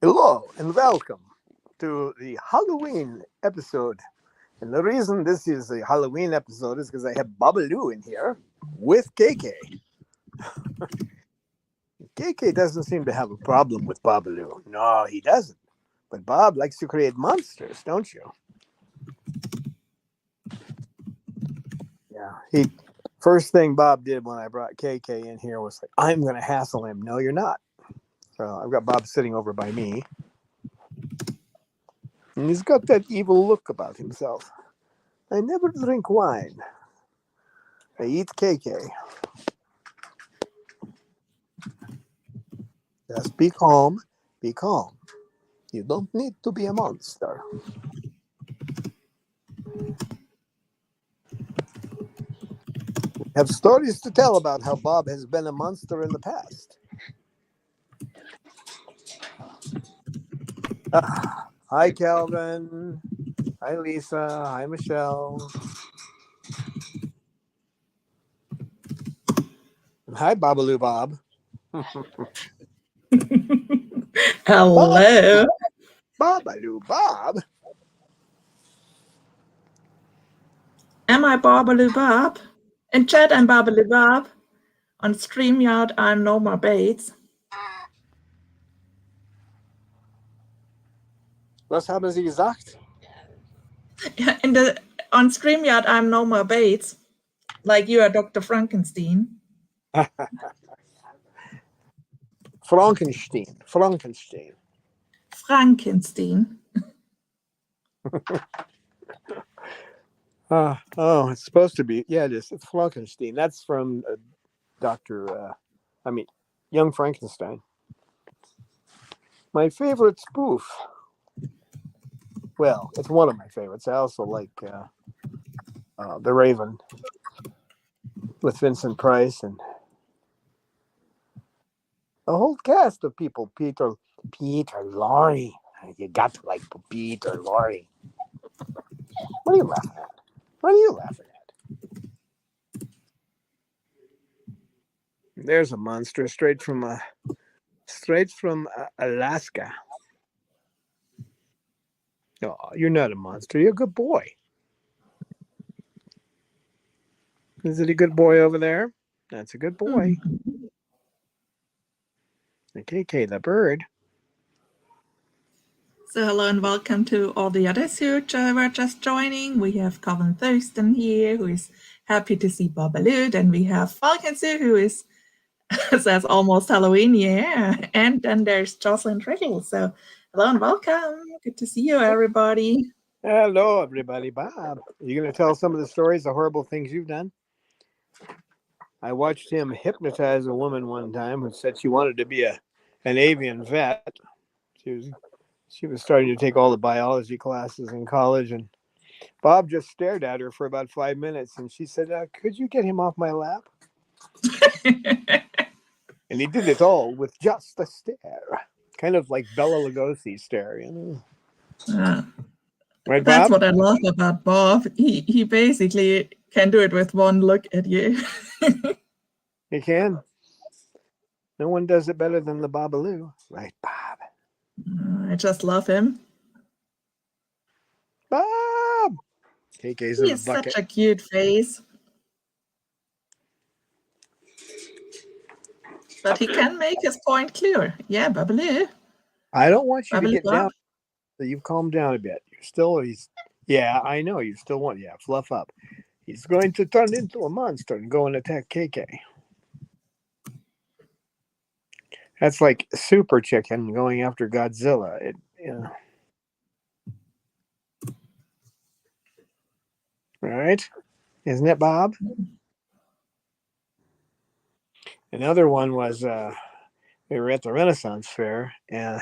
Hello and welcome to the Halloween episode. And the reason this is a Halloween episode is because I have Babaloo in here with KK. KK doesn't seem to have a problem with Babaloo. No, he doesn't. But Bob likes to create monsters, don't you? Yeah. First thing Bob did when I brought KK in here was like, I'm going to hassle him. No, you're not. So I've got Bob sitting over by me. And he's got that evil look about himself. I never drink wine. I eat KK. Just be calm. Be calm. You don't need to be a monster. We have stories to tell about how Bob has been a monster in the past. Hi, Calvin. Hi, Lisa. Hi, Michelle. And hi, Babaloo Bob. Hello. Babaloo Bob. Am I Babaloo Bob? In chat, I'm Babaloo Bob. On StreamYard, I'm Norma Bates. Was haben Sie gesagt? On StreamYard, I'm Norma Bates. Like you are Dr. Frankenstein. Frankenstein. It's supposed to be. Yeah, it is. It's Frankenstein. That's from Young Frankenstein. My favorite spoof. Well, it's one of my favorites. I also like The Raven with Vincent Price and a whole cast of people. Peter Lorre. You got to like Peter Lorre. What are you laughing at? There's a monster straight from Alaska. No, you're not a monster. You're a good boy. Is it a good boy over there? That's a good boy. KK the bird. So hello and welcome to all the others who were just joining. We have Colin Thurston here, who is happy to see Babaloo. Then we have Falcon Sue, who is says almost Halloween, yeah. And then there's Jocelyn Trickle. So hello and welcome. Good to see you, everybody. Hello, everybody. Bob, are you going to tell some of the stories, the horrible things you've done? I watched him hypnotize a woman one time who said she wanted to be an avian vet. She was starting to take all the biology classes in college, and Bob just stared at her for about 5 minutes, and she said, could you get him off my lap? And he did it all with just a stare, kind of like Bela Lugosi's stare, you know. Right, Bob? That's what I love about Bob. He basically can do it with one look at you. He can. No one does it better than the Babaloo. Right, Bob? I just love him. Bob! KK's in the bucket. Such a cute face. But he can make his point clear. Yeah, Babaloo. I don't want you Babaloo to get Bob. down. So you've calmed down a bit. Yeah, I know. You still want, fluff up. He's going to turn into a monster and go and attack KK. That's like Super Chicken going after Godzilla. Right? Isn't it, Bob? Another one was we were at the Renaissance Fair, and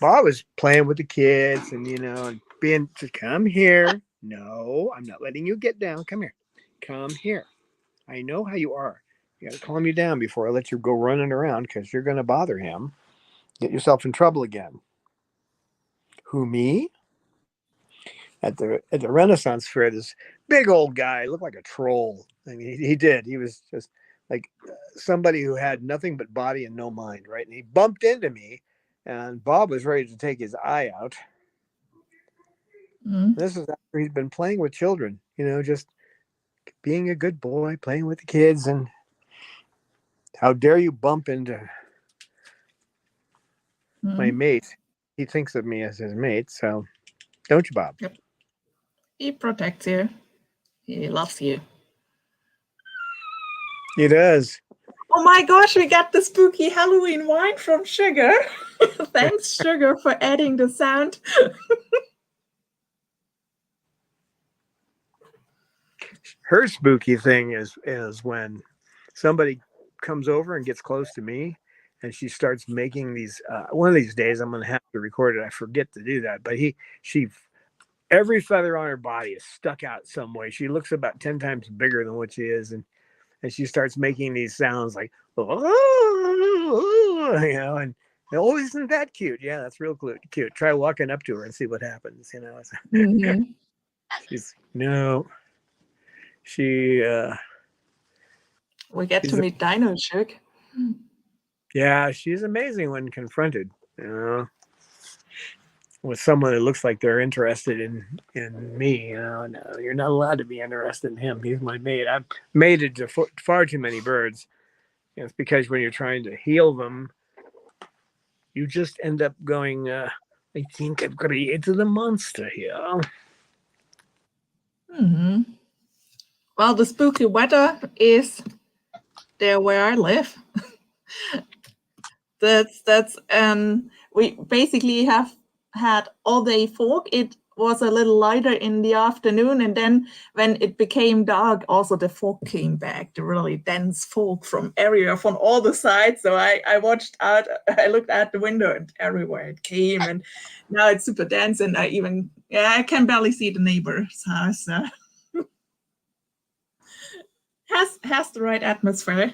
Bob was playing with the kids, and and being to come here. No, I'm not letting you get down. Come here, come here. I know how you are. You got to calm you down before I let you go running around because you're going to bother him. Get yourself in trouble again. Who, me? At the Renaissance Fair, this big old guy looked like a troll. I mean, he did. He was just like somebody who had nothing but body and no mind, right? And he bumped into me, and Bob was ready to take his eye out. Mm. This is after he's been playing with children, just being a good boy, playing with the kids, and how dare you bump into my Mm. mate? He thinks of me as his mate, so don't you, Bob? Yep. He protects you. He loves you. He does. Oh my gosh, we got the spooky Halloween wine from Sugar. Thanks, Sugar, for adding the sound. Her spooky thing is when somebody comes over and gets close to me, and she starts making these. One of these days, I'm going to have to record it. I forget to do that, but she every feather on her body is stuck out some way. She looks about 10 times bigger than what she is, and she starts making these sounds like, oh, and oh, isn't that cute? Yeah, that's real cute. Try walking up to her and see what happens. Mm-hmm. She's no, she We get to she's meet Dino, Sugar. yeah, she's amazing when confronted. With someone that looks like they're interested in me. No, you're not allowed to be interested in him. He's my mate. I've mated to far too many birds. It's because when you're trying to heal them, you just end up going, I think I've created a monster here. Mm-hmm. Well, the spooky weather is there where I live. That's we basically have had all day fog. It was a little lighter in the afternoon, and then when it became dark, also the fog came back, the really dense fog from all the sides. So I watched out, I looked out the window, and everywhere it came, and now it's super dense, and I can barely see the neighbor's house. So. has the right atmosphere.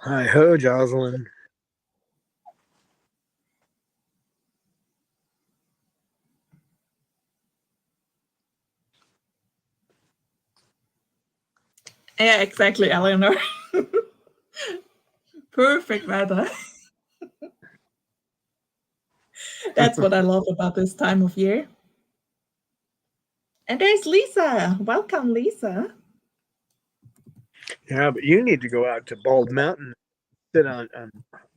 Hi ho, Jocelyn. Yeah, exactly, Eleanor. Perfect weather. That's what I love about this time of year. And there's Lisa. Welcome, Lisa. Yeah, but you need to go out to Bald Mountain, sit on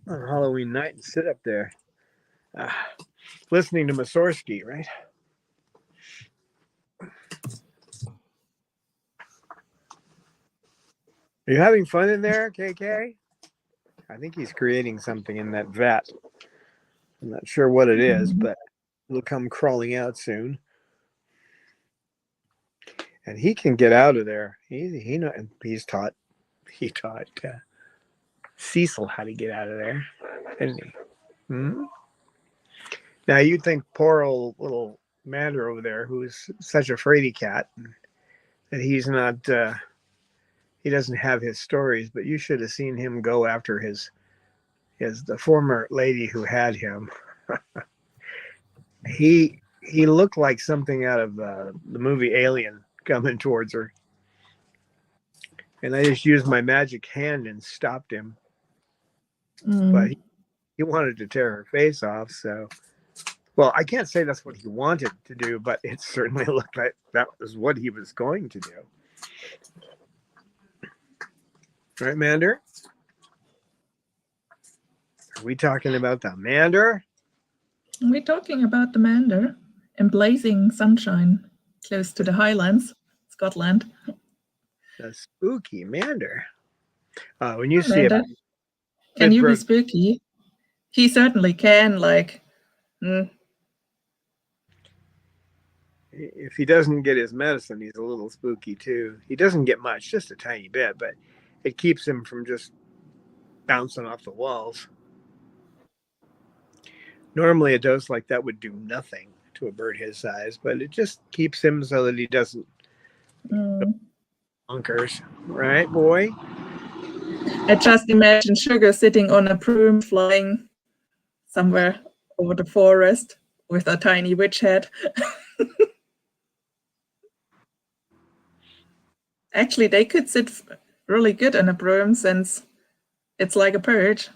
Halloween night and sit up there, uh, listening to Mussorgsky, right? Are you having fun in there, KK? I think he's creating something in that vat. I'm not sure what it is, but it'll come crawling out soon. And he can get out of there. He taught Cecil how to get out of there, didn't he? Hmm? Now you'd think poor old little Mander over there, who's such a fraidy cat, that he's not. He doesn't have his stories, but you should have seen him go after the former lady who had him. He looked like something out of the movie Alien coming towards her, and I just used my magic hand and stopped him. But he wanted to tear her face off, so well, I can't say that's what he wanted to do, but it certainly looked like that was what he was going to do. Right, Mander? Are we talking about the Mander? We're talking about the Mander and blazing sunshine close to the Highlands, Scotland. The spooky Mander. When you see Mander, a can you be Pittsburgh, spooky? He certainly can, if he doesn't get his medicine, he's a little spooky too. He doesn't get much, just a tiny bit, but it keeps him from just bouncing off the walls. Normally, a dose like that would do nothing to a bird his size, but it just keeps him so that he doesn't bonkers. Right, boy? I just imagine Sugar sitting on a broom flying somewhere over the forest with a tiny witch head. Actually, they could sit really good on a broom since it's like a perch.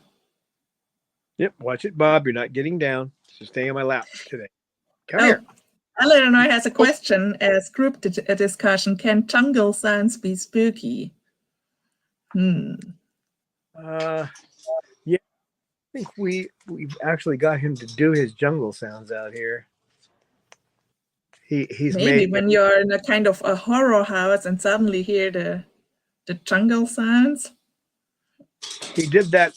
Yep, watch it, Bob. You're not getting down. Just stay on my lap today. Come here. Eleanor has a question as group discussion. Can jungle sounds be spooky? Yeah, I think we've actually got him to do his jungle sounds out here. He's Maybe made. when you're in a kind of a horror house and suddenly hear the jungle sounds. He did that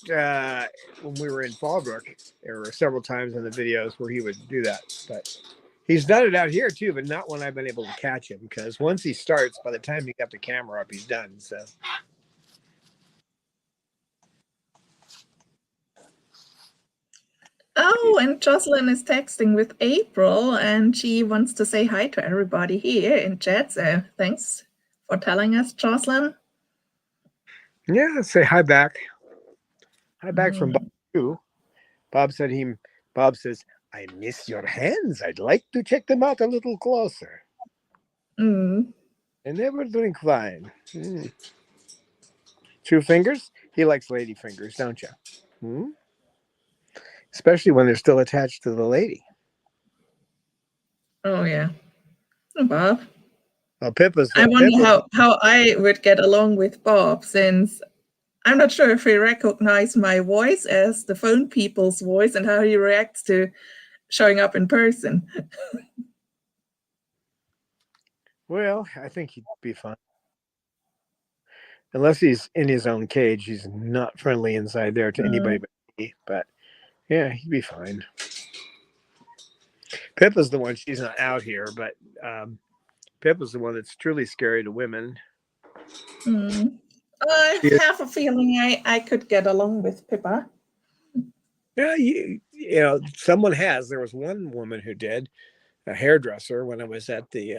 when we were in Fallbrook. There were several times in the videos where he would do that, but he's done it out here too, but not when I've been able to catch him, because once he starts, by the time you got the camera up, he's done. So. Oh, and Jocelyn is texting with April, and she wants to say hi to everybody here in chat. So thanks for telling us, Jocelyn. Yeah, say hi back. Hi back from Bob too. Bob says, I miss your hands. I'd like to check them out a little closer. Mm. I never drink wine. 2 fingers? He likes lady fingers, don't you? Especially when they're still attached to the lady. Oh, yeah. Oh, Bob. Well, I wonder how I would get along with Bob, since I'm not sure if he recognizes my voice as the phone people's voice and how he reacts to showing up in person. Well, I think he'd be fine. Unless he's in his own cage, he's not friendly inside there to anybody but me. But yeah, he'd be fine. Pippa's the one, she's not out here, but Pippa's the one that's truly scary to women. I have a feeling I could get along with Pippa. Yeah, you know, someone has. There was one woman who did, a hairdresser, when I was at the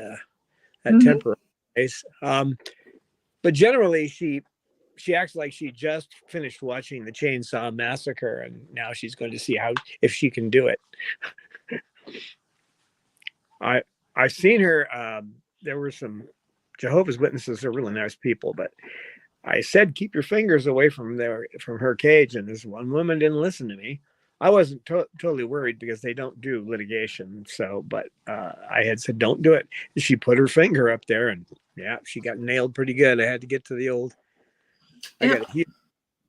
at temporary place. But generally, she acts like she just finished watching the Chainsaw Massacre, and now she's going to see if she can do it. I've seen her. There were some Jehovah's Witnesses are really nice people, but I said keep your fingers away from her cage, and this one woman didn't listen to me. I wasn't totally worried because they don't do litigation. So, but I had said don't do it. She put her finger up there, and yeah, she got nailed pretty good. I had to get to the old. I got a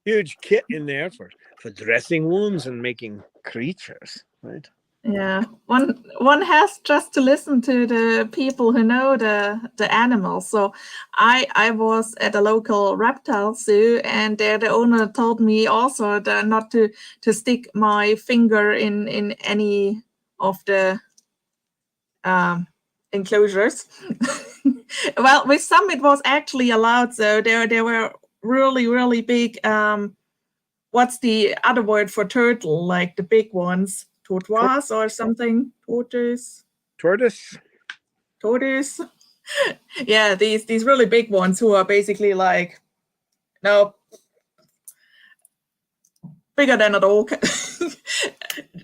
huge kit in there for dressing wounds and making creatures, right? Yeah, one has just to listen to the people who know the animals. So I was at a local reptile zoo, and there the owner told me also that not to stick my finger in any of the enclosures. Well, with some it was actually allowed. So there were really big. What's the other word for turtle? Like the big ones. Tortoise or something. Tortoise. Yeah, these really big ones who are basically like, no, bigger than a dog.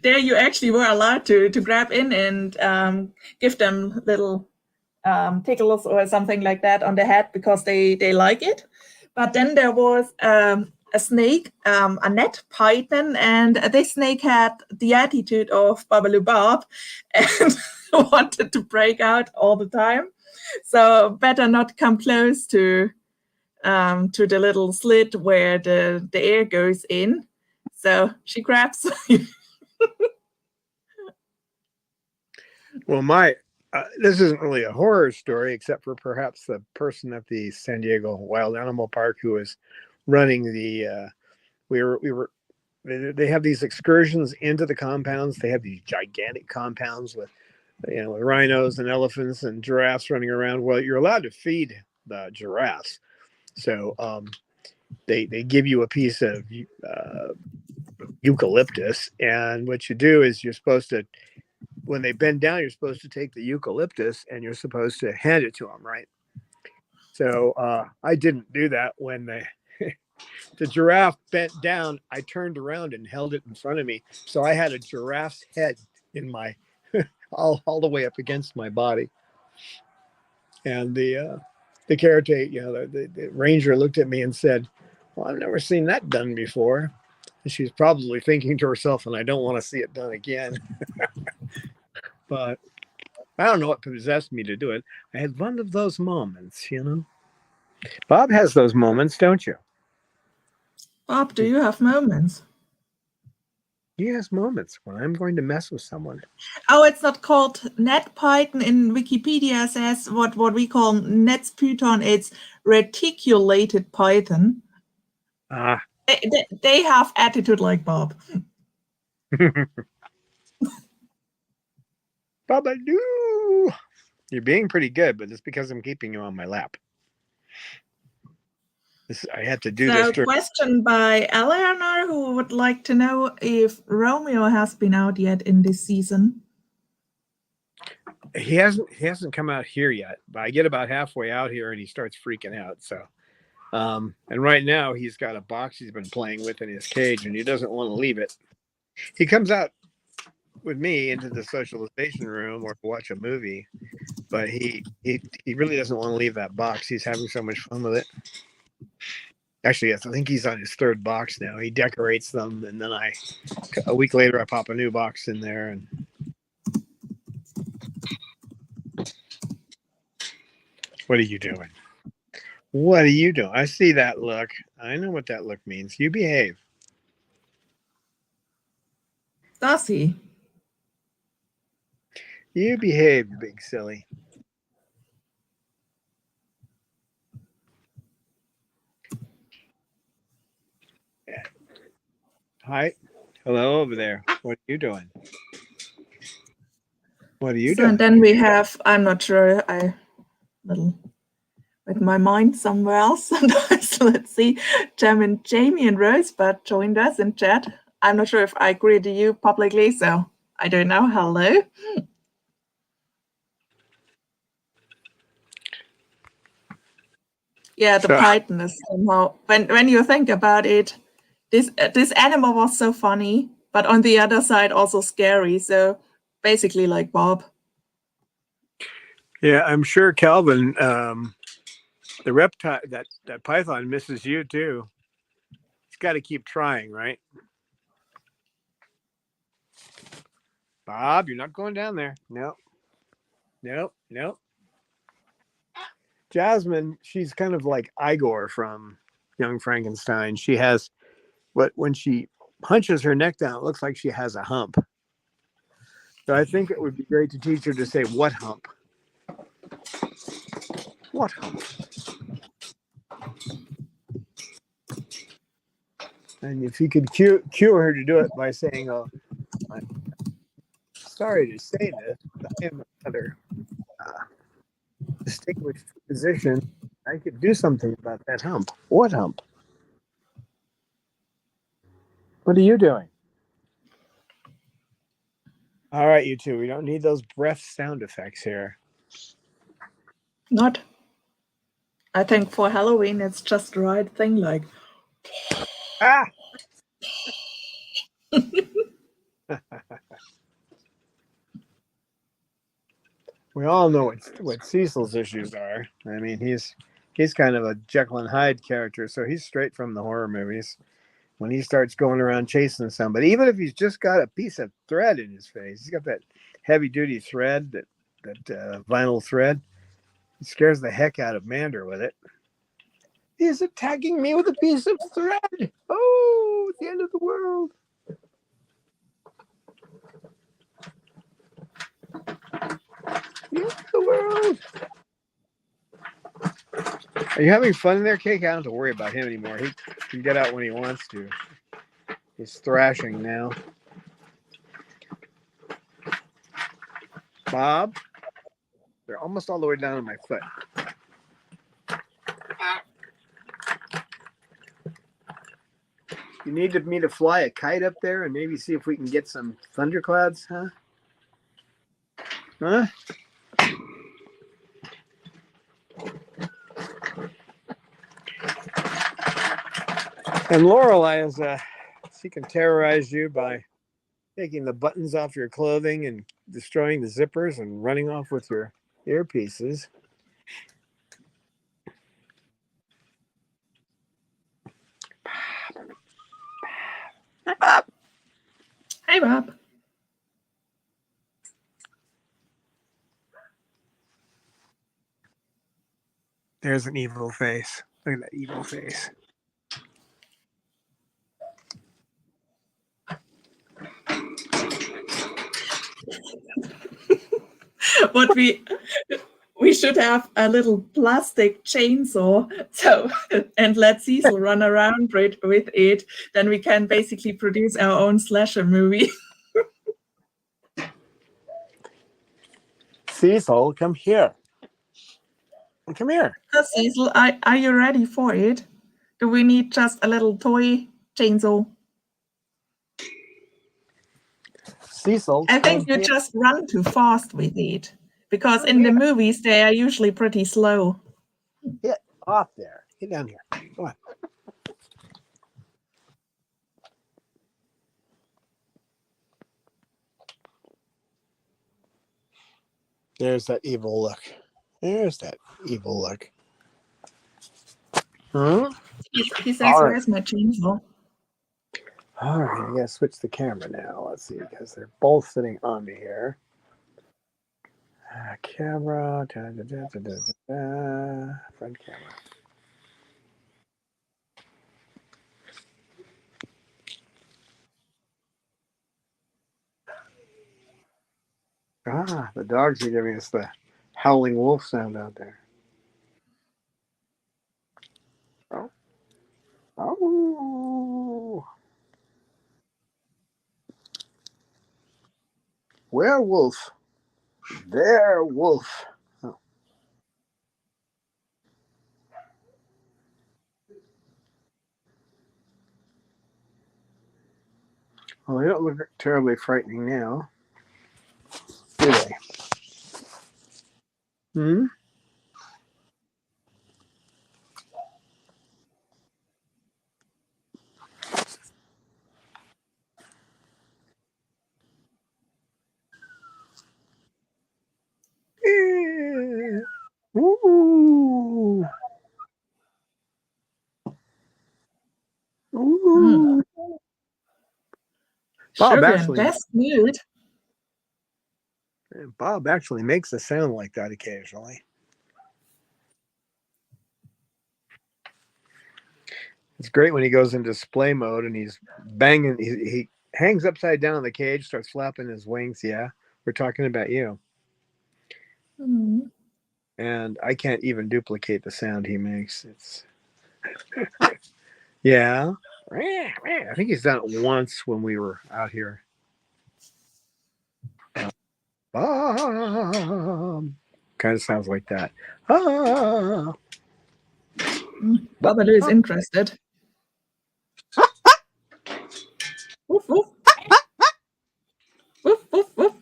There you actually were allowed to grab in and give them little tickles or something like that on the head because they like it. But then there was a snake, a net python, and this snake had the attitude of Babaloo Bob and wanted to break out all the time. So better not come close to the little slit where the air goes in. So she grabs. Well, this isn't really a horror story, except for perhaps the person at the San Diego Wild Animal Park who was running the. They have these excursions into the compounds. They have these gigantic compounds with, with rhinos and elephants and giraffes running around. Well, you're allowed to feed the giraffes, so they give you a piece of eucalyptus, and what you do is you're supposed to, when they bend down, you're supposed to take the eucalyptus and you're supposed to hand it to them, right? So I didn't do that when the giraffe bent down. I turned around and held it in front of me, so I had a giraffe's head in my all the way up against my body. And the caretaker, the ranger looked at me and said, "Well, I've never seen that done before." And she's probably thinking to herself, "And I don't want to see it done again." But I don't know what possessed me to do it. I had one of those moments, Bob has those moments, don't you? Bob, do you have moments? He has moments when I'm going to mess with someone. Oh, it's not called net python in Wikipedia. Says what we call net python. It's reticulated python. Ah. They have attitude like Bob. Babaloo! You're being pretty good, but it's because I'm keeping you on my lap. I had to do this. So, question by Eleanor, who would like to know if Romeo has been out yet in this season. He hasn't come out here yet, but I get about halfway out here and he starts freaking out. So, and right now he's got a box he's been playing with in his cage, and he doesn't want to leave it. He comes out with me into the socialization room or watch a movie, but he really doesn't want to leave that box. He's having so much fun with it. Actually, yes, I think he's on his third box now. He decorates them, and then a week later I pop a new box in there. And what are you doing? What are you doing? I see that look. I know what that look means. You behave. Does he? You behave, you big silly. Hi. Hello over there. What are you doing? What are you doing? And then we have, I'm not sure, I little with my mind somewhere else sometimes. Let's see, Jamie and Rosebud joined us in chat. I'm not sure if I greeted you publicly, so I don't know. Hello. Yeah, the python is somehow, when you think about it, this animal was so funny, but on the other side also scary. So basically like Bob. Yeah, I'm sure Calvin, the reptile, that python misses you too. He's got to keep trying, right? Bob, you're not going down there. No. Jasmine, she's kind of like Igor from Young Frankenstein. She has when she hunches her neck down, it looks like she has a hump. So I think it would be great to teach her to say, "What hump? What hump?" And if you could cue her to do it by saying, "Oh, I'm sorry to say this, but I am another distinguished physician. I could do something about that hump." What hump? What are you doing? All right, you two. We don't need those breath sound effects here. Not. I think for Halloween, it's just the right thing. Like, ah. We all know what Cecil's issues are. I mean, he's kind of a Jekyll and Hyde character, so he's straight from the horror movies. When he starts going around chasing somebody, even if he's just got a piece of thread in his face, he's got that heavy duty thread, that vinyl thread. He scares the heck out of Mander with it. He's attacking me with a piece of thread. Oh, it's the end of the world. The end of the world. Are you having fun in there, Cake? I don't have to worry about him anymore. He can get out when he wants to. He's thrashing now. Bob, they're almost all the way down to my foot. You needed me to fly a kite up there and maybe see if we can get some thunderclouds, huh? Huh? And Lorelei is she can terrorize you by taking the buttons off your clothing and destroying the zippers and running off with your earpieces. Bob. Hey, Bob. There's an evil face. Look at that evil face. What we should have a little plastic chainsaw, so and let Cecil run around with it. Then we can basically produce our own slasher movie. Cecil, come here. Come here. Cecil, are you ready for it? Do we need just a little toy chainsaw? Cecil, I think you just run too fast with it. Because in the movies, they are usually pretty slow. Get off there. Get down here. Come on. There's that evil look. There's that evil look. Hmm? He says, where's my chainsaw? All right, I gotta switch the camera now. Let's see, because they're both sitting on me here. Camera. Front camera. Ah, the dogs are giving us the howling wolf sound out there. Oh. Oh. Werewolf. There, wolf. Oh. Well, they don't look terribly frightening now, do they? Hmm? Yeah. Ooh. Ooh. Bob Sugar and actually, best mood. Bob actually makes a sound like that occasionally. It's great when he goes into display mode and he's banging. He hangs upside down in the cage, starts flapping his wings. Yeah, we're talking about you. Mm. And I can't even duplicate the sound he makes. It's yeah. I think he's done it once when we were out here. Bob. Kind of sounds like that. Ah. Babalu is interested. Woof, woof. Woof, woof, woof.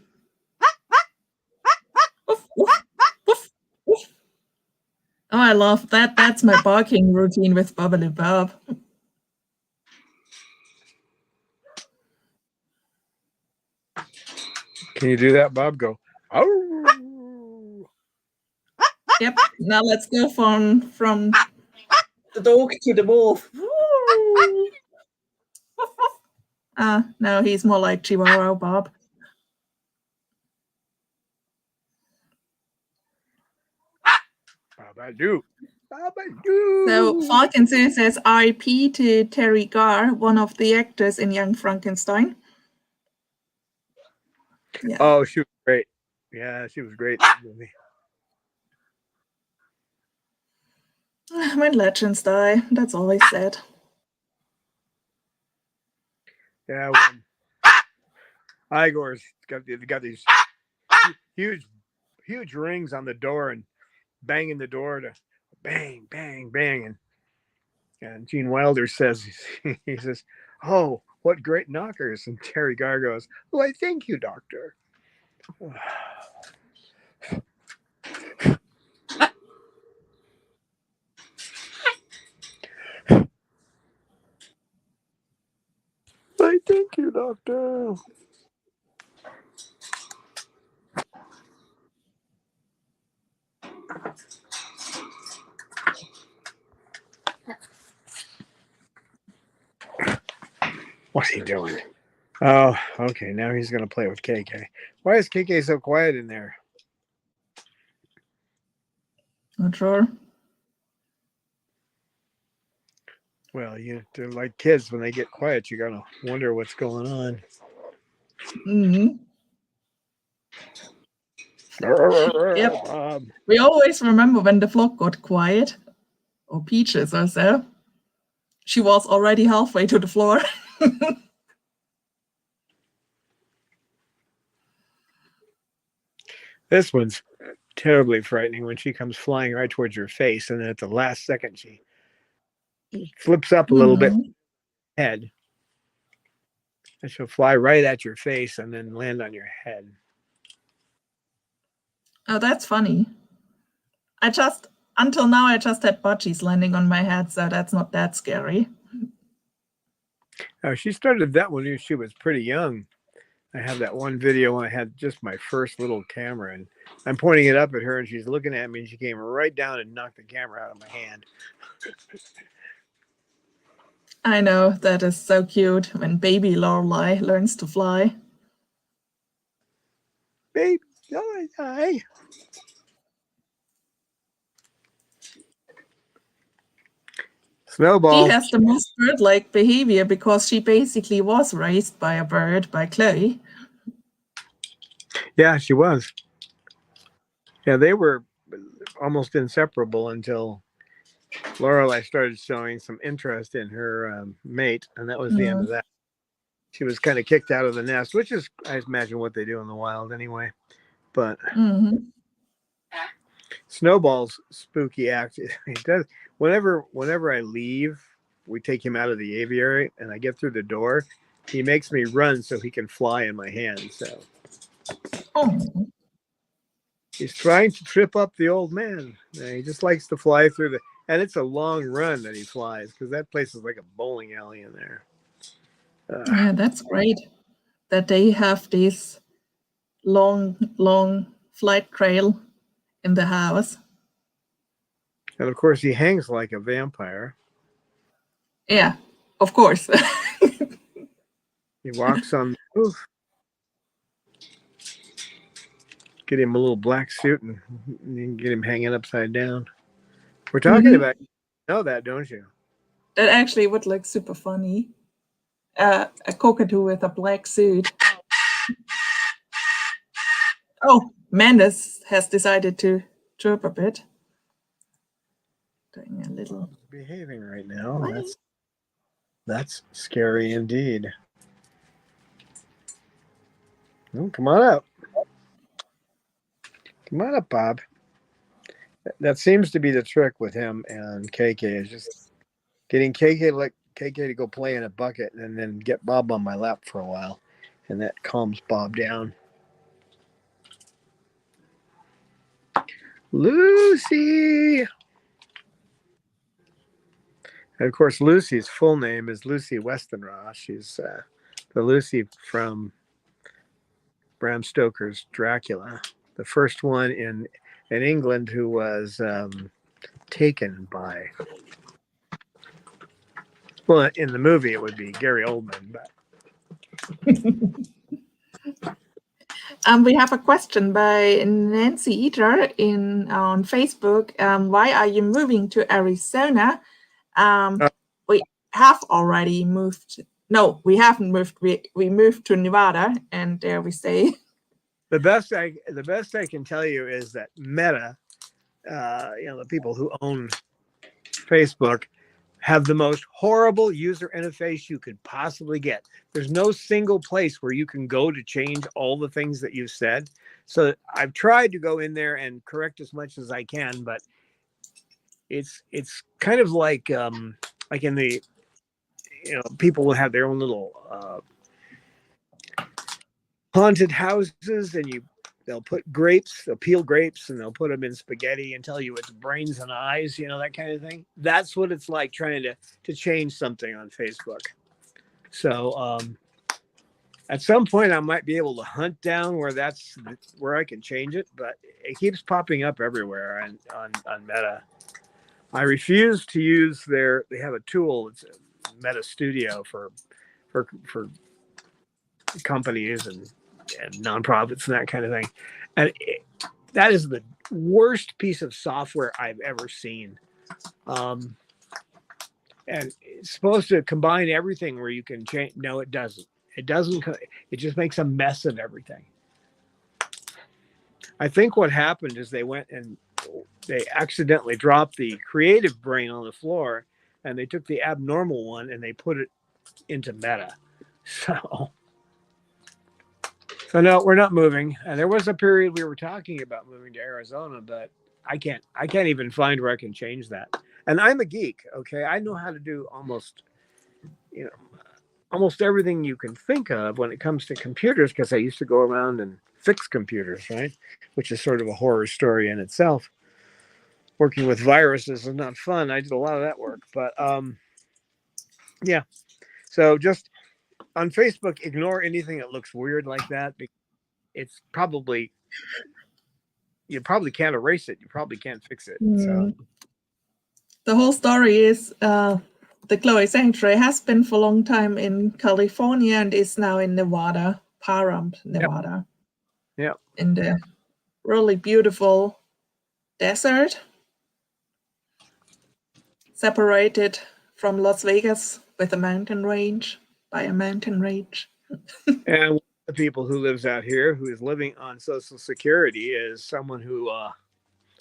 Woof, woof, woof, woof. Oh, I love that. That's my barking routine with Babalu Bob. Can you do that, Bob? Go. Oh. Yep. Now let's go from the dog to the wolf. No, he's more like Chihuahua Bob. Babalu. Babalu. So Falcon Sue says RIP to Terry Garr, one of the actors in Young Frankenstein. Yeah. Oh, she was great. Yeah, she was great in that movie. When legends die, that's all I said. Yeah, when Igor's got these huge rings on the door and banging the door to bang, bang, bang, and Gene Wilder says he says, Oh, what great knockers. And Terry Gar goes, why, thank you, doctor. Why, thank you, doctor. What's he doing? Oh, okay. Now he's going to play with KK. Why is KK so quiet in there? Not sure. Well, they're like kids. When they get quiet, you're going to wonder what's going on. Mm-hmm. Yep. Bob. We always remember when the flock got quiet, or Peaches or so. She was already halfway to the floor. This one's terribly frightening when she comes flying right towards your face, and then at the last second she flips up a little bit head, and she'll fly right at your face and then land on your head. Oh, that's funny. Until now, I just had budgies landing on my head, so that's not that scary. She started that when she was pretty young. I have that one video when I had just my first little camera, and I'm pointing it up at her, and she's looking at me, and she came right down and knocked the camera out of my hand. I know, that is so cute when baby Lorelei learns to fly. Baby, Lorelei. Snowball. She has the most bird-like behavior because she basically was raised by a bird, by Chloe. Yeah, she was. Yeah, they were almost inseparable until Lorelei started showing some interest in her mate, and that was the end of that. She was kind of kicked out of the nest, which is, I imagine, what they do in the wild anyway. But Snowball's spooky act, it does. Whenever I leave, we take him out of the aviary, and I get through the door. He makes me run so he can fly in my hand. So he's trying to trip up the old man. He just likes to fly through the, and it's a long run that he flies because that place is like a bowling alley in there. Yeah, that's great that they have this long flight trail in the house. And of course, he hangs like a vampire. Yeah, of course. He walks on the roof. Get him a little black suit and get him hanging upside down. We're talking about, you know that, don't you? That actually would look super funny. A cockatoo with a black suit. Oh, Mendes has decided to chirp a bit. Doing a little behaving right now. That's scary indeed. Oh, come on up. Come on up, Bob. That seems to be the trick with him and KK, is just getting KK to go play in a bucket and then get Bob on my lap for a while, and that calms Bob down. Lucy. And of course, Lucy's full name is Lucy Westenra. She's the Lucy from Bram Stoker's Dracula, the first one in England who was taken by. Well, in the movie it would be Gary Oldman, but. We have a question by Nancy Eater on Facebook. Why are you moving to Arizona? We have already moved. No, we haven't moved. We moved to Nevada, and there we stay. The best I can tell you is that Meta, the people who own Facebook, have the most horrible user interface you could possibly get. There's no single place where you can go to change all the things that you've said. So I've tried to go in there and correct as much as I can, but it's kind of like in people will have their own little haunted houses, and they'll peel grapes, and they'll put them in spaghetti and tell you it's brains and eyes, that kind of thing. That's what it's like trying to change something on Facebook. So at some point I might be able to hunt down where I can change it, but it keeps popping up everywhere on Meta. I refuse to use they have a tool. It's a Meta Studio for companies and nonprofits and that kind of thing. And that is the worst piece of software I've ever seen. And it's supposed to combine everything where you can change. No, it doesn't. It doesn't. It just makes a mess of everything. I think what happened is they accidentally dropped the creative brain on the floor, and they took the abnormal one and they put it into Meta. So no, we're not moving. And there was a period we were talking about moving to Arizona, but I can't even find where I can change that. And I'm a geek. Okay. I know how to do almost everything you can think of when it comes to computers, because I used to go around and fix computers, right? Which is sort of a horror story in itself. Working with viruses is not fun. I did a lot of that work, but yeah. So just on Facebook, ignore anything that looks weird like that. It's probably, you probably can't erase it. You probably can't fix it. So the whole story is the Chloe Sanctuary has been for a long time in California and is now in Nevada, Pahrump, Nevada. Yep. In the really beautiful desert, separated from Las Vegas with a mountain range by a mountain range. And one of the people who lives out here, who is living on Social Security, is someone who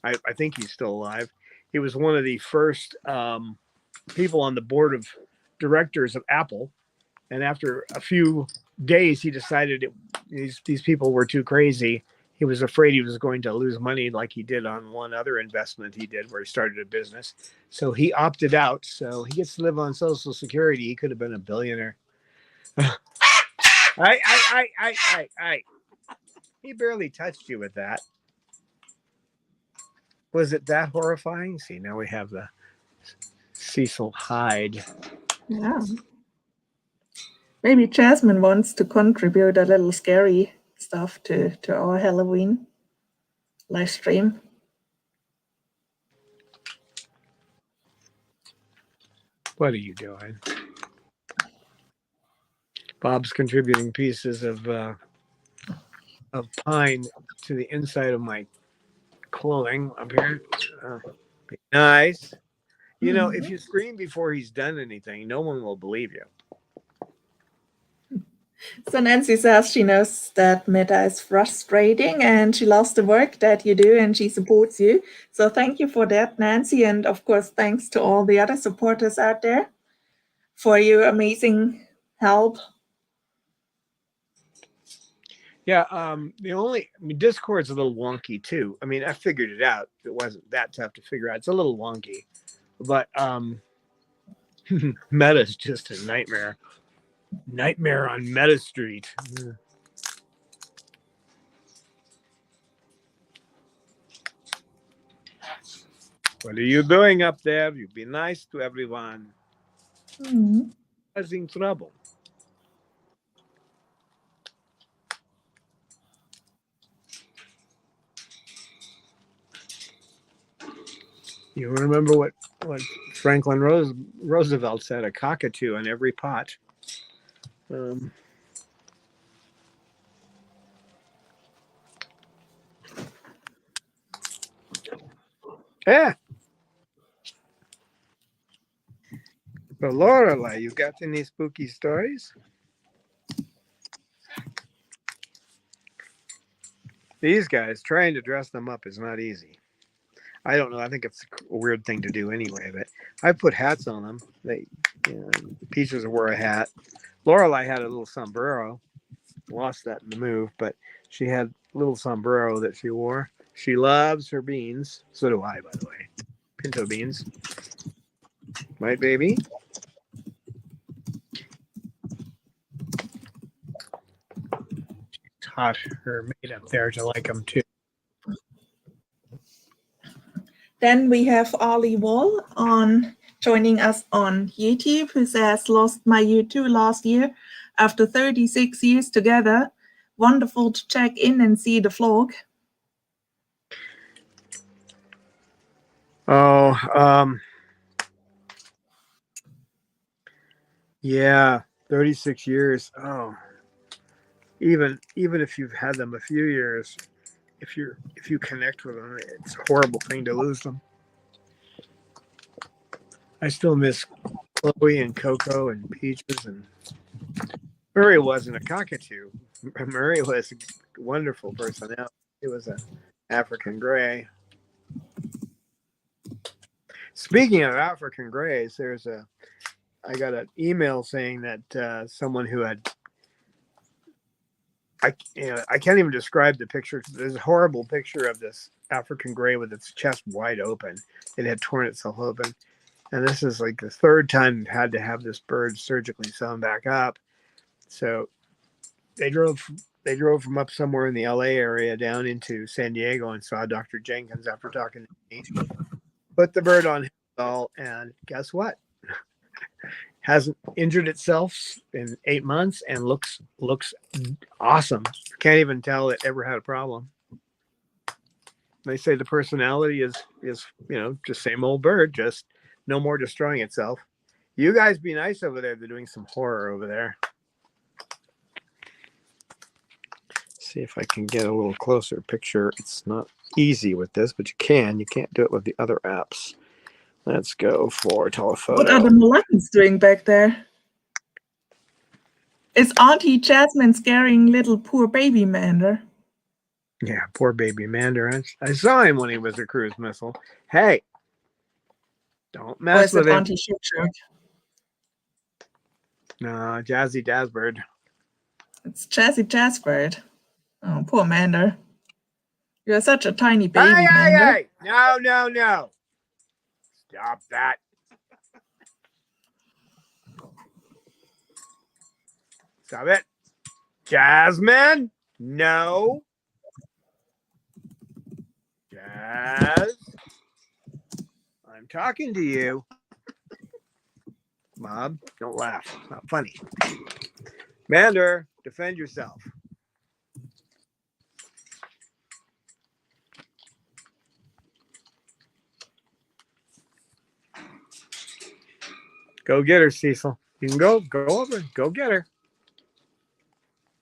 I think he's still alive. He was one of the first people on the board of directors of Apple, and after a few days, he decided these people were too crazy. He was afraid he was going to lose money, like he did on one other investment he did where he started a business. So he opted out. So he gets to live on Social Security. He could have been a billionaire. I. He barely touched you with that. Was it that horrifying? See, now we have the Cecil Hyde. Yeah. Maybe Jasmine wants to contribute a little scary stuff to our Halloween live stream. What are you doing? Bob's contributing pieces of pine to the inside of my clothing up here. Nice. If you scream before he's done anything, no one will believe you. So Nancy says she knows that Meta is frustrating and she loves the work that you do and she supports you. So thank you for that, Nancy. And of course, thanks to all the other supporters out there for your amazing help. Yeah, Discord's a little wonky too. I mean, I figured it out. It wasn't that tough to figure out. It's a little wonky, but Meta's just a nightmare. Nightmare on Meta Street. What are you doing up there? You be nice to everyone. Causing trouble. You remember what Franklin Roosevelt said? A cockatoo in every pot. Yeah. So Lorelei, you got any spooky stories? These guys, trying to dress them up is not easy. I don't know. I think it's a weird thing to do anyway, but I put hats on them. Peaches wore a hat. Lorelei had a little sombrero. Lost that in the move, but she had a little sombrero that she wore. She loves her beans. So do I, by the way. Pinto beans. Right, baby? taught her mate up there to like them too. Then we have Ollie Wall on joining us on YouTube, who says, lost my U2 last year after 36 years together. Wonderful to check in and see the vlog. Oh, yeah, 36 years. Oh, even if you've had them a few years, if you connect with them, it's a horrible thing to lose them. I still miss Chloe and Coco and Peaches, and Murray wasn't a cockatoo. Murray was a wonderful personality. He was an African gray. Speaking of African grays, I got an email saying that someone who had I can't even describe the picture. There's a horrible picture of this African gray with its chest wide open. It had torn itself open, and this is like the third time they've had to have this bird surgically sewn back up. So they drove from up somewhere in the LA area down into San Diego and saw Dr. Jenkins after talking to me. Put the bird on all, and guess what? Hasn't injured itself in 8 months and looks awesome. Can't even tell it ever had a problem. They say the personality is just same old bird, just no more destroying itself. You guys be nice over there. They're doing some horror over there. See if I can get a little closer picture. It's not easy with this, but you can't do it with the other apps. Let's go for telephoto. What are the Malackans doing back there? Is Auntie Jasmine scaring little poor baby Mander? Yeah, poor baby Mander. I saw him when he was a cruise missile. Hey, don't mess with him. Auntie Shipshark? No, Jazzy Jazzbird. It's Jazzy Jazzbird. Oh, poor Mander. You're such a tiny baby, Mander. Hey! No. Stop that. Stop it. Jasmine? No. Jazz? I'm talking to you. Bob, don't laugh. It's not funny. Mander, defend yourself. Go get her, Cecil. You can go over. Go get her.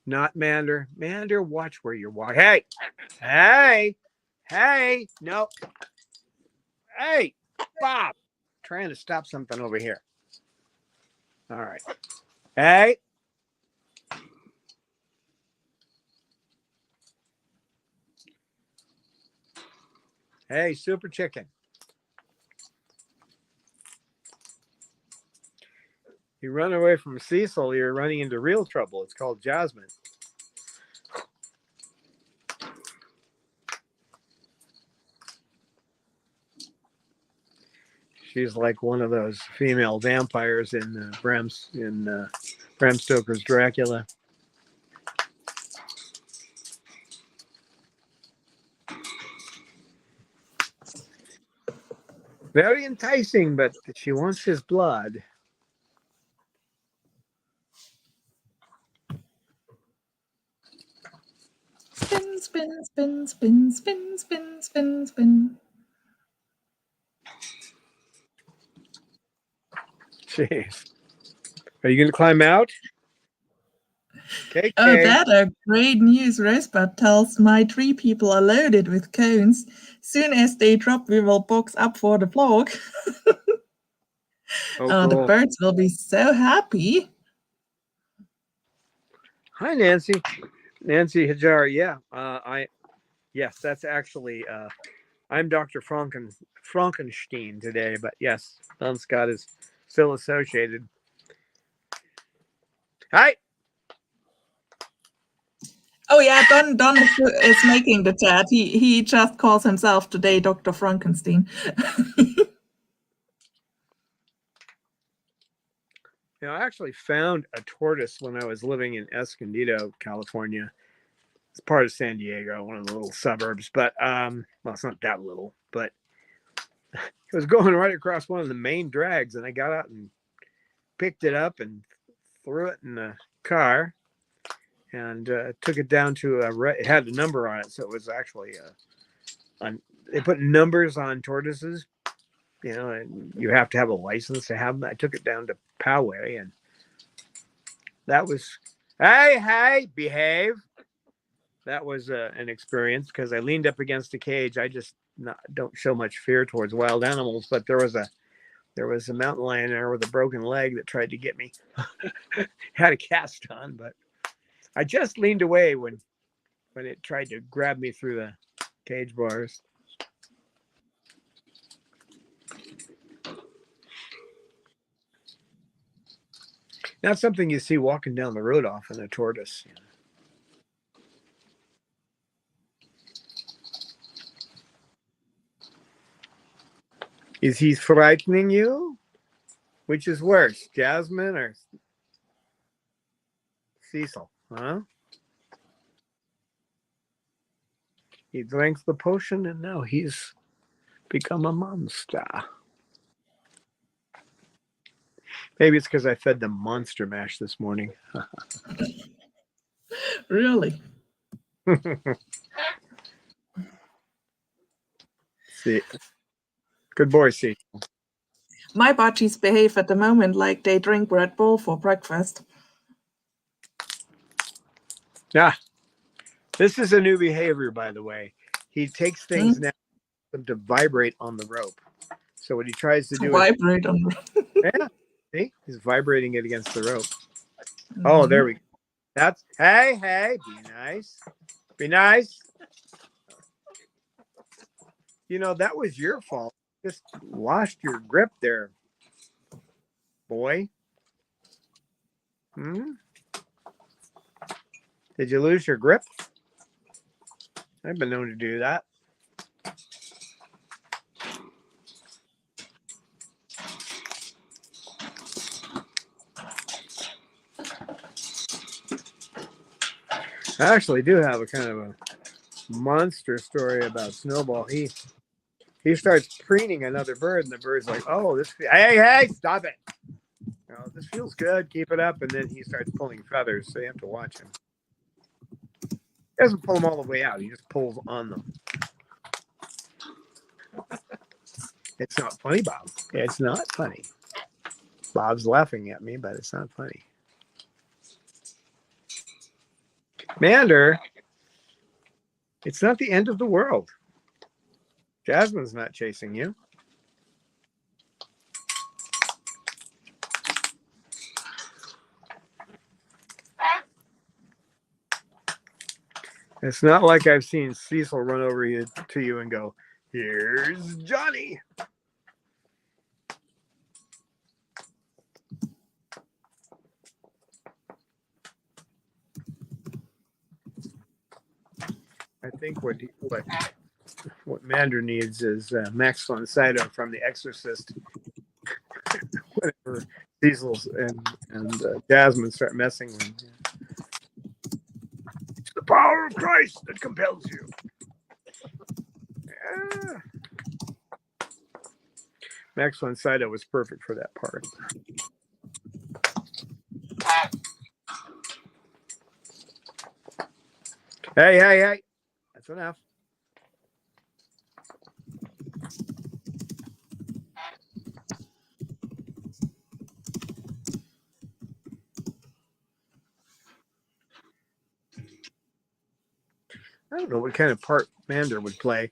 Not Mander. Mander, watch where you're walking. Hey, no. Hey, Bob. Trying to stop something over here. All right. Hey. Hey, Super Chicken. You run away from Cecil, you're running into real trouble. It's called Jasmine. She's like one of those female vampires in Bram Stoker's Dracula. Very enticing, but she wants his blood. Spin, spin, spin, spin, spin, spin, spin, spin. Jeez. Are you going to climb out? Okay. Oh, that are great news. Rosebud tells my tree people are loaded with cones. Soon as they drop, we will box up for the vlog. Cool. The birds will be so happy. Hi, Nancy. Nancy Hajar. Yeah. Yes, that's actually I'm Dr. Frankenstein today, but yes, Don Scott is still associated. Hi. Oh yeah, Don is making the chat. He just calls himself today Dr. Frankenstein. I actually found a tortoise when I was living in Escondido, California. It's part of San Diego, one of the little suburbs, but well, it's not that little, but it was going right across one of the main drags, and I got out and picked it up and threw it in the car and took it down to it had a number on it, so it was actually they put numbers on tortoises, and you have to have a license to have them. I took it down to Poway, and that was, hey, behave. That was an experience because I leaned up against a cage. I just don't show much fear towards wild animals, but there was a mountain lion there with a broken leg that tried to get me. Had a cast on, but I just leaned away when it tried to grab me through the cage bars. Not something you see walking down the road often, a tortoise. Is he frightening you? Which is worse, Jasmine or Cecil? Huh? He drank the potion and now he's become a monster. Maybe it's because I fed them monster mash this morning. Really? See, good boy, see. My budgies behave at the moment like they drink Red Bull for breakfast. Yeah, this is a new behavior, by the way. He takes things now to vibrate on the rope. So what he tries to do vibrate on the rope. Yeah, see, he's vibrating it against the rope. Oh, there we go. That's hey, be nice. That was your fault. Just lost your grip there, boy. Did you lose your grip? I've been known to do that. I actually do have a kind of a monster story about Snowball. He starts preening another bird, and the bird's like, "Oh, hey, stop it! This feels good. Keep it up." And then he starts pulling feathers, so you have to watch him. He doesn't pull them all the way out. He just pulls on them. It's not funny, Bob. It's not funny. Bob's laughing at me, but it's not funny. Mander, it's not the end of the world. Jasmine's not chasing you. It's not like I've seen Cecil run over to you and go, "Here's Johnny." I think what Mander needs is Max von Sydow from The Exorcist. Whenever Cecil and Jasmine start messing with him. It's the power of Christ that compels you. Yeah. Max von Sydow was perfect for that part. Hey. That's enough. I don't know what kind of part Mander would play.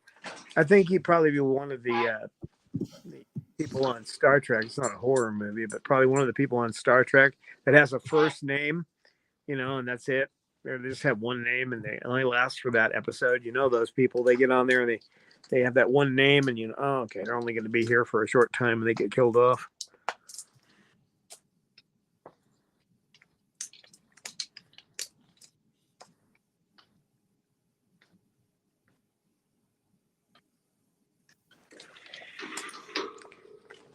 I think he'd probably be one of the people on Star Trek. It's not a horror movie, but probably one of the people on Star Trek that has a first name, and that's it. They just have one name and they only last for that episode. Those people, they get on there and they have that one name and okay, they're only going to be here for a short time and they get killed off.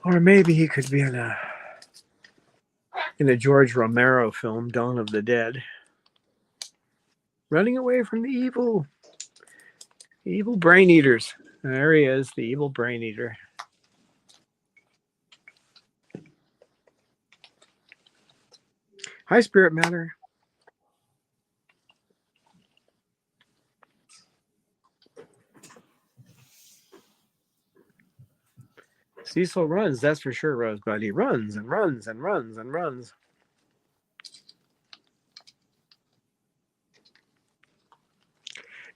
Or maybe he could be in a George Romero film, Dawn of the Dead. running away from the evil brain eaters. There he is, the evil brain eater. Hi, Spirit Matter. Cecil runs, that's for sure, Rosebud. He runs and runs and runs and runs.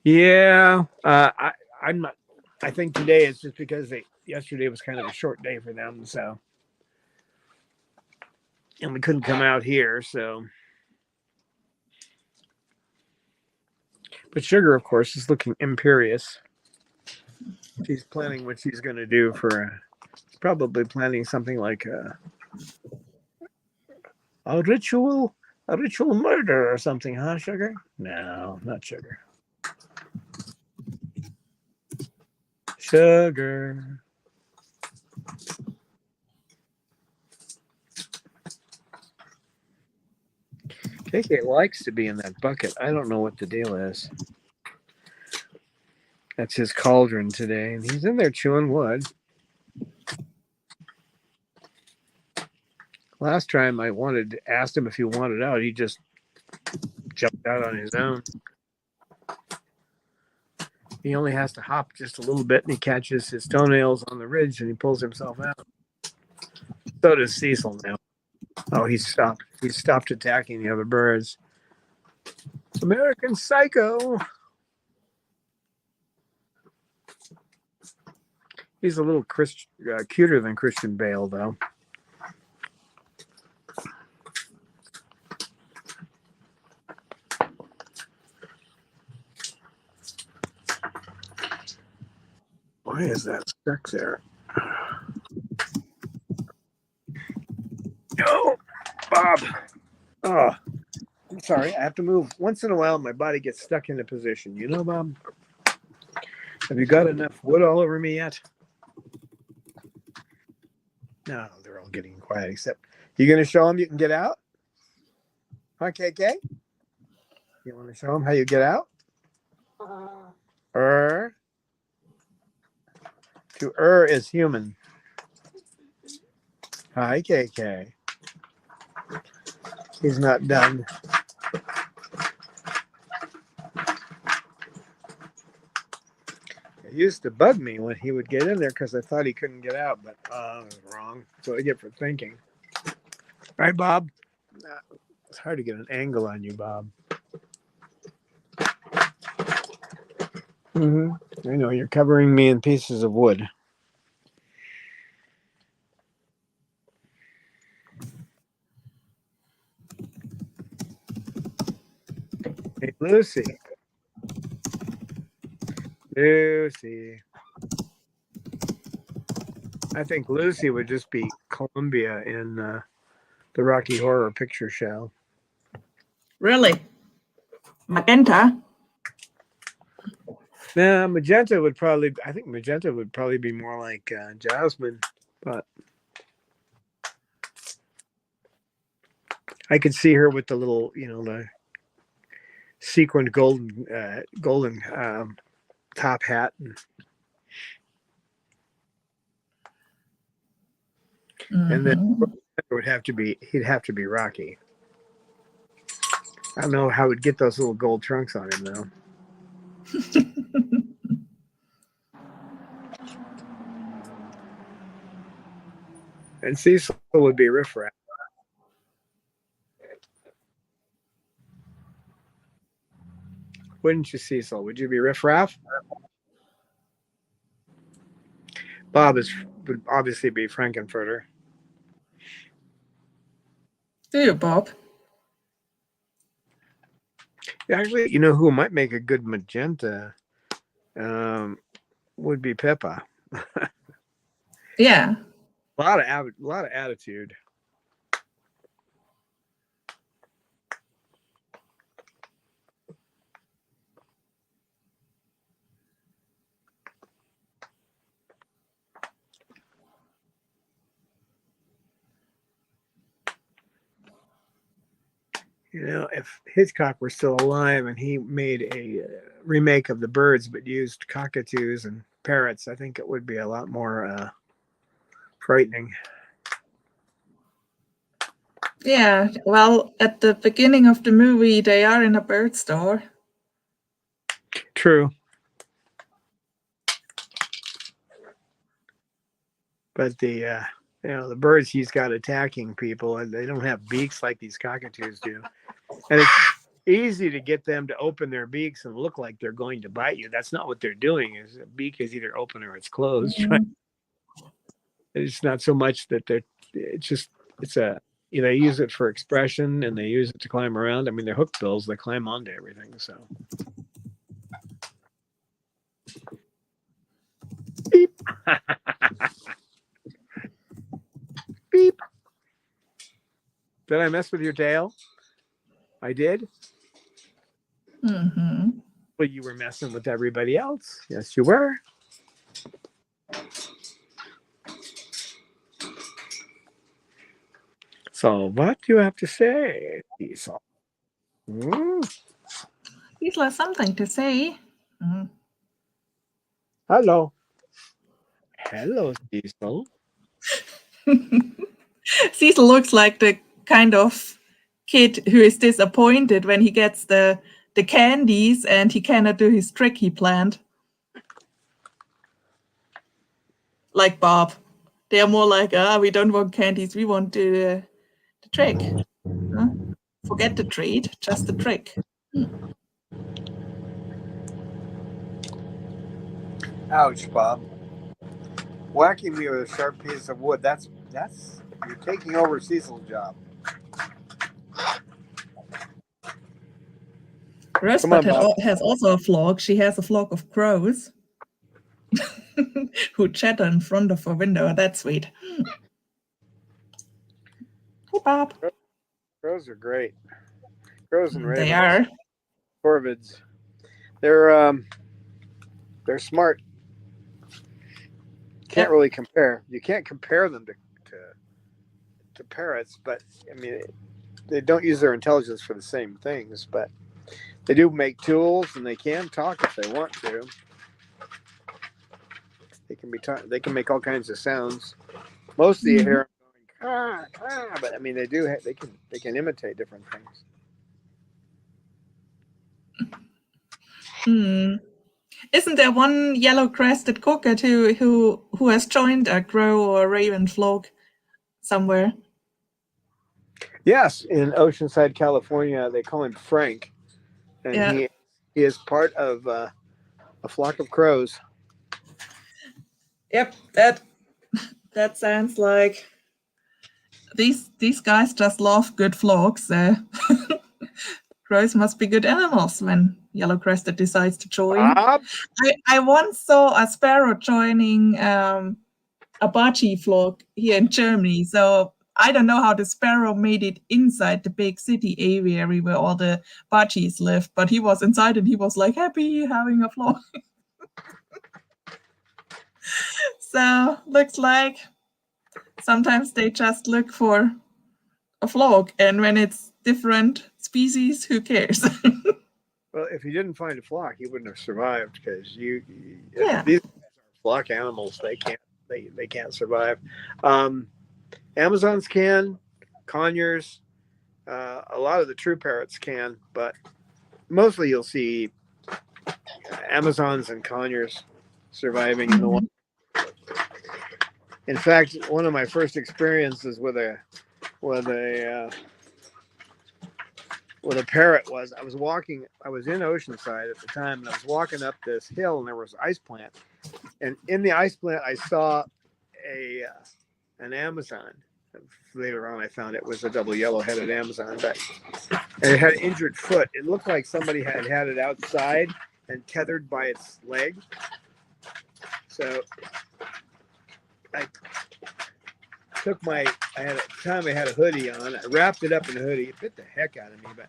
Yeah, I'm not. I think today is just because yesterday was kind of a short day for them, so and we couldn't come out here, so. But Sugar, of course, is looking imperious. She's planning what she's going to do for. Probably planning something like a ritual murder or something, huh, Sugar? No, not Sugar. Sugar. KK likes to be in that bucket. I don't know what the deal is. That's his cauldron today, and he's in there chewing wood. Last time I asked him if he wanted out, he just jumped out on his own. He only has to hop just a little bit, and he catches his toenails on the ridge, and he pulls himself out. So does Cecil now. Oh, he's stopped. He's stopped attacking the other birds. American Psycho. He's a little cuter than Christian Bale, though. Why is that stuck there? No, Bob. Oh, I'm sorry. I have to move. Once in a while, my body gets stuck in a position. You know, Bob? Have you got enough wood all over me yet? No, they're all getting quiet, except you going to show them you can get out? Huh, KK? You want to show them how you get out? To is human. Hi, KK. He's not done. It used to bug me when he would get in there because I thought he couldn't get out, but I was wrong. That's what I get for thinking. Right, Bob? It's hard to get an angle on you, Bob. I know, you're covering me in pieces of wood. Hey, Lucy. Lucy. I think Lucy would just be Columbia in the Rocky Horror Picture Show. Really? Magenta? Nah, Magenta would probably. I think Magenta would probably be more like Jasmine, but I could see her with the little, the sequined golden top hat. And then it would have to be. He'd have to be Rocky. I don't know how we'd get those little gold trunks on him though. And Cecil would be Riff Raff. Wouldn't you, Cecil? Would you be Riff Raff? Bob would obviously be Frankenfurter. Do you, Bob? Actually, you know who might make a good Magenta? Would be Peppa. Yeah. A lot of attitude. if Hitchcock were still alive and he made a remake of The Birds but used cockatoos and parrots, I think it would be a lot more frightening. Yeah, well, at the beginning of the movie, they are in a bird store. True. But the the birds he's got attacking people, and they don't have beaks like these cockatoos do. And it's easy to get them to open their beaks and look like they're going to bite you. That's not what they're doing. Is a beak is either open or it's closed. Right? It's not so much that they're. It's just they use it for expression and they use it to climb around. I mean, they're hook bills. They climb onto everything. So. Beep. Beep. Did I mess with your tail? I did. Mm-hmm. Well, you were messing with everybody else. Yes, you were. So, what do you have to say, Diesel? Diesel has something to say. Hello. Hello, Diesel. Cecil looks like the kind of kid who is disappointed when he gets the candies and he cannot do his trick he planned. Like Bob. They are more like, we don't want candies, we want the trick. Huh? Forget the treat, just the trick. Ouch, Bob. Whacking me with a sharp piece of wood. That's you're taking over Cecil's job. Rosebud has also a flock. She has a flock of crows who chatter in front of her window. That's sweet. Hey, Bob. Crows are great. Crows and ravens. They are. Corvids. They're smart. Can't really compare. You can't compare them to parrots, but I mean, they don't use their intelligence for the same things, but they do make tools and they can talk if they want to. They can make all kinds of sounds. Mostly you hear them going but I mean they can imitate different things. Isn't there one yellow-crested cockatoo who has joined a crow or a raven flock somewhere? Yes, in Oceanside, California, they call him Frank, and he is part of a flock of crows. Yep, that sounds like these guys just love good flocks. Crows must be good animals when yellow-crested decides to join. I once saw a sparrow joining a budgie flock here in Germany. So I don't know how the sparrow made it inside the big city aviary where all the budgies lived, but he was inside and he was like happy having a flock. So looks like sometimes they just look for a flock, and when it's different species, who cares? Well, if he didn't find a flock, he wouldn't have survived because these are flock animals. They can't survive. Amazons can, conures, a lot of the true parrots can, but mostly you'll see Amazons and conures surviving in the wild. In fact, one of my first experiences with a parrot was I was in Oceanside at the time, and I was walking up this hill, and there was an ice plant, and in the ice plant I saw an Amazon. Later on I found it was a double yellow-headed Amazon, but it had an injured foot. It looked like somebody had it outside and tethered by its leg. So I had a hoodie on. I wrapped it up in a hoodie. It bit the heck out of me, but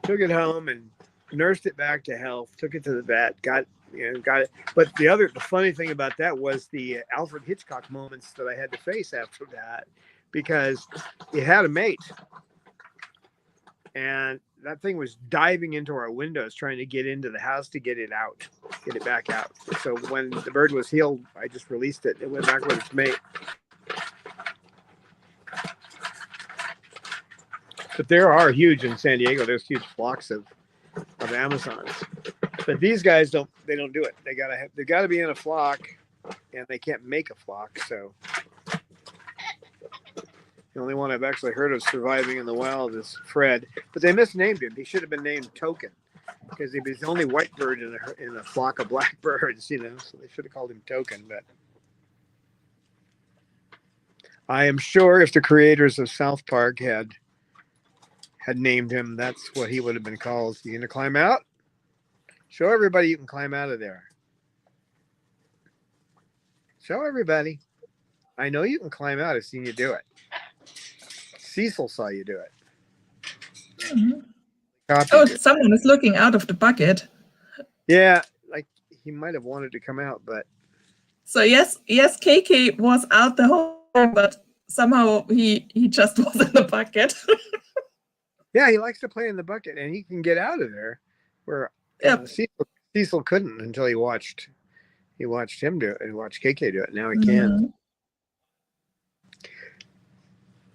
took it home and nursed it back to health. Took it to the vet. Got it. But the funny thing about that was the Alfred Hitchcock moments that I had to face after that, because it had a mate. and that thing was diving into our windows trying to get into the house to get it out, get it back out. So when the bird was healed, I just released it. It went back with its mate. But there are huge in San Diego. There's huge flocks of Amazons. But these guys don't do it. They gotta be in a flock, and they can't make a flock. So the only one I've actually heard of surviving in the wild is Fred. But they misnamed him. He should have been named Token, because he was the only white bird in a flock of black birds, So they should have called him Token. But I am sure if the creators of South Park had named him, that's what he would have been called. You gonna climb out? Show everybody you can climb out of there. Show everybody. I know you can climb out. I've seen you do it. Cecil saw you do it. Mm-hmm. Someone is looking out of the bucket. Yeah, like he might have wanted to come out, but. So yes, KK was out the whole time, but somehow he just was in the bucket. Yeah, he likes to play in the bucket, and he can get out of there. Where Cecil couldn't until he watched him do it and watched KK do it. Now he can.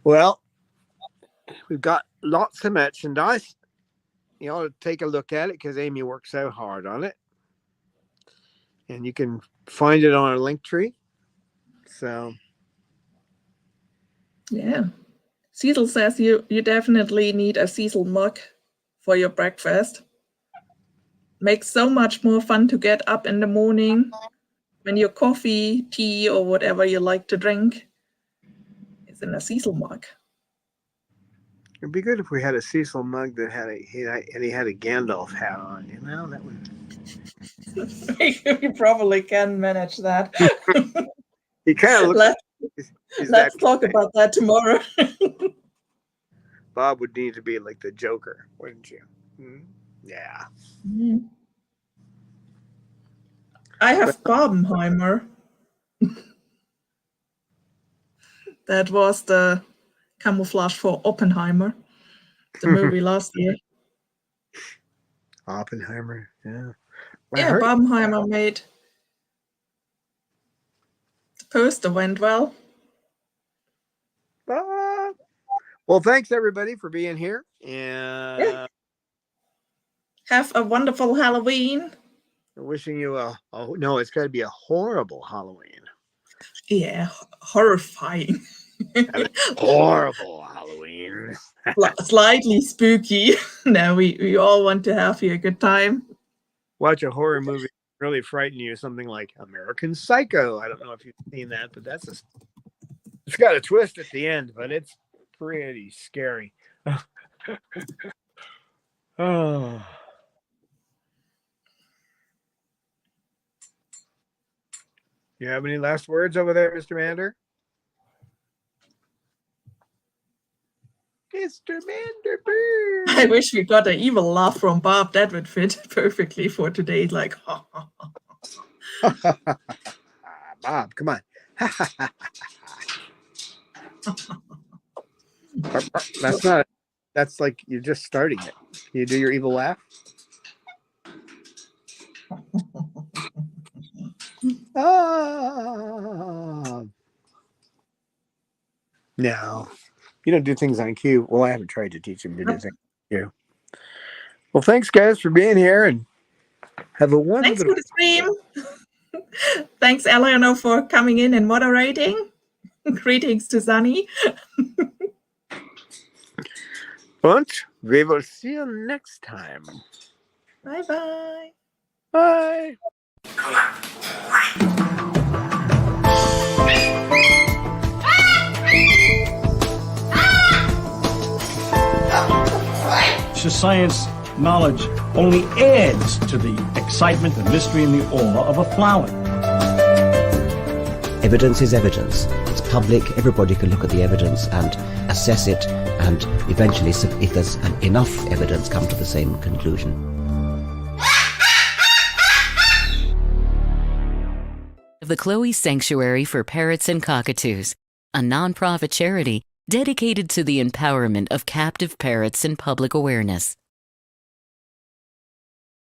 Well, we've got lots of merchandise. You ought to take a look at it because Amy worked so hard on it, and you can find it on our link tree. So, yeah. Cecil says you definitely need a Cecil mug for your breakfast. Makes so much more fun to get up in the morning when your coffee, tea, or whatever you like to drink is in a Cecil mug. It'd be good if we had a Cecil mug that had he had a Gandalf hat on. That would. We probably can manage that. He kind of looks. Let's talk about that tomorrow. Bob would need to be like the Joker, wouldn't you? Mm-hmm. Yeah. Mm-hmm. I have Barbenheimer. That was the camouflage for Oppenheimer, the movie last year. Oppenheimer, yeah. Barbenheimer made. The poster went well. Well, thanks everybody for being here, and have a wonderful Halloween. Wishing you no, it's got to be a horrible Halloween. Yeah, horrifying. Horrible Halloween. Slightly spooky. No, we all want to have a good time. Watch a horror movie really frighten you. Something like American Psycho. I don't know if you've seen that, but it's got a twist at the end, but it's pretty scary. Oh. You have any last words over there, Mr. Mander? Mr. Manderbird. I wish we got an evil laugh from Bob. That would fit perfectly for today. Like, Bob, come on. That's like you're just starting it. You do your evil laugh. No, you don't do things on cue. Well, I haven't tried to teach him to do things on cue. Well, thanks, guys, for being here, and have a wonderful. Thanks for the stream. Thanks, Eleanor, for coming in and moderating. Greetings to Sunny. And we will see you next time. Bye-bye. Bye. Science knowledge only adds to the excitement, the mystery, and the awe of a flower. Evidence is evidence. It's public. Everybody can look at the evidence and assess it, and eventually, if there's enough evidence, come to the same conclusion. The Chloe Sanctuary for Parrots and Cockatoos, a nonprofit charity dedicated to the empowerment of captive parrots and public awareness.